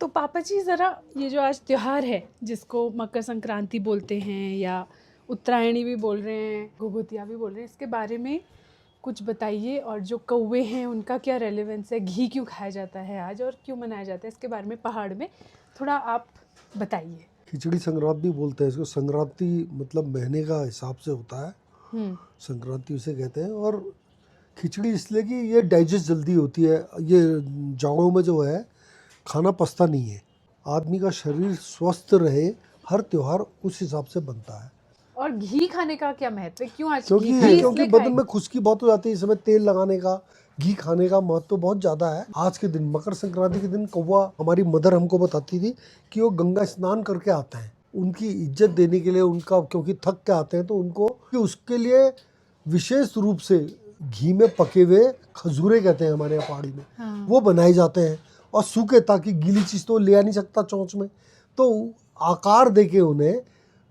तो पापा जी ज़रा ये जो आज त्योहार है जिसको मकर संक्रांति बोलते हैं या उत्तरायणी भी बोल रहे हैं, घुघुतिया भी बोल रहे हैं, इसके बारे में कुछ बताइए। और जो कौवे हैं उनका क्या रेलेवेंस है, घी क्यों खाया जाता है आज और क्यों मनाया जाता है, इसके बारे में पहाड़ में थोड़ा आप बताइए। खिचड़ी संक्रांति भी बोलते हैं इसको। संक्रांति मतलब महीने का हिसाब से होता है, संक्रांति उसे कहते हैं। और खिचड़ी इसलिए कि ये डाइजेस्ट जल्दी होती है। ये जाड़ों में जो है खाना पचता नहीं है। आदमी का शरीर स्वस्थ रहे, हर त्योहार उस हिसाब से बनता है। और घी खाने का क्या महत्व है, क्यों आज क्योंकि घी क्योंकि बदन में खुश्की बहुत हो जाती है, इस समय तेल लगाने का, घी खाने का महत्व तो बहुत ज़्यादा है। आज के दिन मकर संक्रांति के दिन कौवा, हमारी मदर हमको बताती थी कि वो गंगा स्नान करके आते हैं, उनकी इज्जत देने के लिए, उनका क्योंकि थक के आते हैं तो उनको कि उसके लिए विशेष रूप से घी में पके हुए खजूरे कहते हैं हमारे यहाँ पहाड़ी में, वो बनाए जाते हैं और सूखे, ताकि गीली चीज़ तो ले आ नहीं सकता चोंच में, तो आकार देके उन्हें,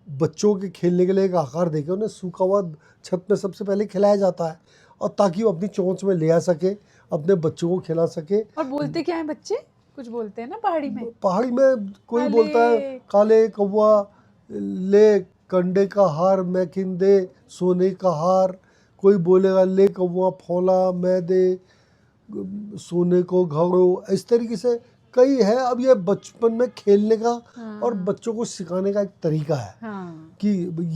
बच्चों के खेलने के लिए एक आकार देके उन्हें सूखा हुआ छत में सबसे पहले खिलाया जाता है, और ताकि वो अपनी चोंच में ले आ सके, अपने बच्चों को खिला सके। और बोलते क्या है बच्चे, कुछ बोलते हैं ना पहाड़ी में? पहाड़ी में कोई बोलता है काले कौवा ले कंडे का हार मैं किंदे सोने का हार, कोई बोलेगा ले कौवा फौला मैं दे सोने को घड़ो। इस तरीके से कई है। अब ये बचपन में खेलने का और बच्चों को सिखाने का एक तरीका है कि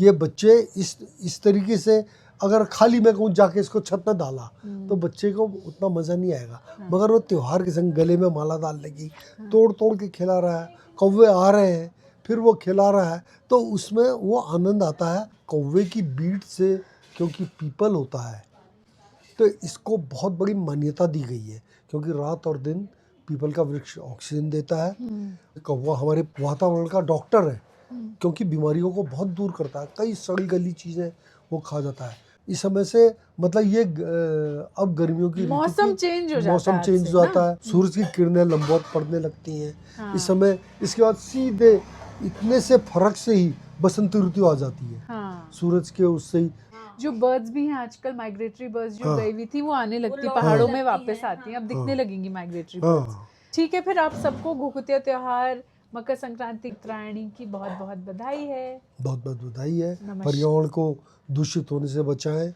ये बच्चे इस तरीके से, अगर खाली मैं कहूँ जाके इसको छत में डाला तो बच्चे को उतना मज़ा नहीं आएगा। मगर वो त्योहार के संग गले में माला डाल लेगी, तोड़ तोड़ के खिला रहा है, कौवे आ रहे हैं, फिर वो खिला रहा है, तो उसमें वो आनंद आता है कौवे की बीट से। क्योंकि पीपल होता है तो इसको बहुत बड़ी मान्यता दी गई है, क्योंकि रात और दिन पीपल का वृक्ष ऑक्सीजन देता है। कौवा हमारे वातावरण का डॉक्टर है, क्योंकि बीमारियों को बहुत दूर करता है। कई सड़ी गली चीज़ें वो खा जाता है। इस समय से मतलब ये अब गर्मियों की मौसम चेंज हो जाता है, सूरज की किरणें लंबवत पड़ने लगती हैं इस समय। इसके बाद सीधे इतने से फर्क से ही बसंत ऋतु आ जाती है, सूरज के उससे ही। जो बर्ड्स भी हैं आजकल, माइग्रेटरी बर्ड्स जो गई हुई थी वो आने लगती, पहाड़ों में वापस आती हैं, अब दिखने लगेंगी माइग्रेटरी बर्ड्स। ठीक है, फिर आप सबको घुघुतिया त्योहार, मकर संक्रांति, उत्तरायणी की बहुत बहुत बधाई है। बहुत बहुत बधाई है। पर्यावरण को दूषित होने से बचाएं,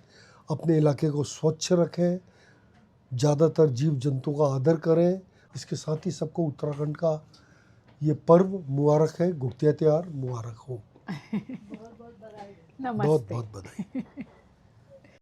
अपने इलाके को स्वच्छ रखें, ज़्यादातर जीव जंतु का आदर करें। इसके साथ ही सबको उत्तराखंड का ये पर्व मुबारक है, घुघुतिया त्योहार मुबारक हो। नमस्ते। बहुत बहुत बधाई।